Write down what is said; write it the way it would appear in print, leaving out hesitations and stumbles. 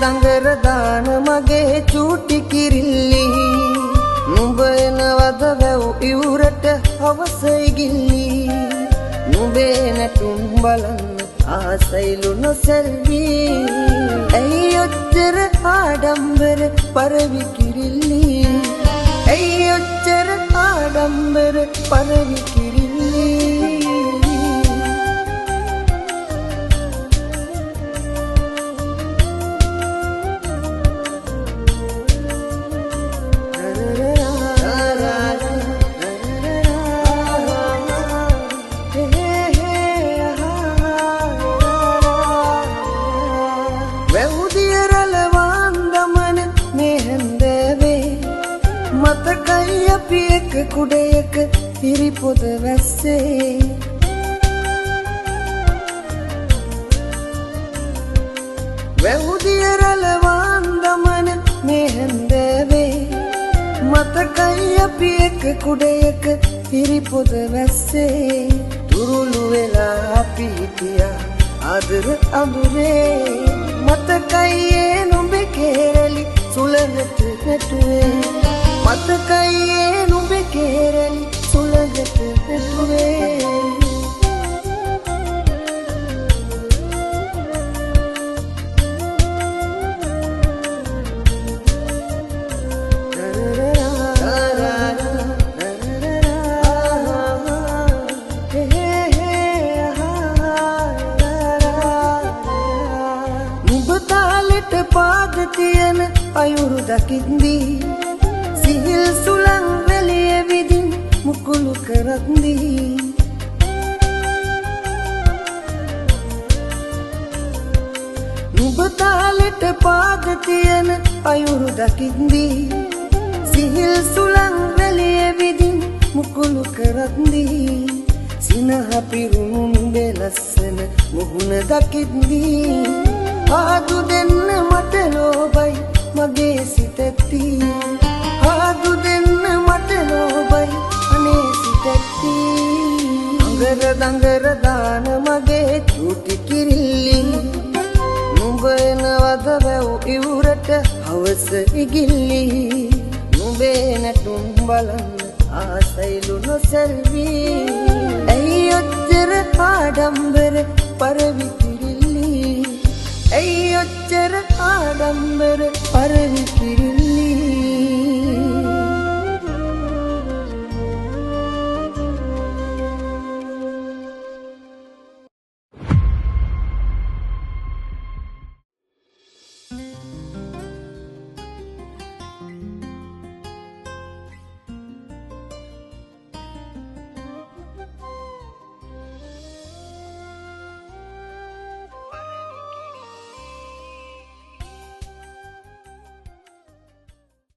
දඟර දාන මගේ චූටි කිරිල්ලි නුඹ එනවද වැව් ඉවුරට හවසයි ගිල්ලි නුඹේ නැටුම් බලන්න ආසයිලු නොසැල්වි ඇයි ඔච්චර ආඩම්බර පරවි කිරිල්ලි ඇයි ඔච්චර ආඩම්බර පරවි කිරිල්ලි මතකයි අපි එක කුඩයක හිරිපොද වැස්සේ වැවුදිය රැළවාන් දමන මේ හැන්දෑවේ මතකයි අපි එක කුඩයක හිරිපොද වැස්සේ තුරුළු වෙලා අපි හිටියා ආදර අඳුරේ මතකයි ඒ නුඹේ කේරළි සුළඟට නැටුවේ මතකයි ඒ නුඹේ කේරළි සුළඟට නැටුවේ නුඹ තාලෙට පාද තියන අයුරු දකිද්දී සිහිල් සුළං වැලිය විදින් මුකුළු කරද්දී නුඹ තාලෙට පාද තියන අයුරු දකිද්දී සිහිල් සුළං වැලිය විදින් මුකුළු කරද්දී සිනහ පිරුණු නුඹේ ලස්සන මුහුණ දකිද්දී ආදු දෙන්න මට ලෝබයි මගේ සිතැත්ති ආදු දෙන්න මට ලෝබයි අනේ සිතැත්ති අඟර දඟර දාන මගේ චූටි කිරිල්ලි නුඹ එනවද වැව් ඉවුරට හවස ඉගිල්ලි නුඹේ නැටුම් බලන්න ආසයිලු නොසැල්වි ඇයි ඔච්චර ආඩම්බර පරවි කිරිල්ලි ඇයි ඔච්චර ආඩම්බර පරවි කිරිල්ලි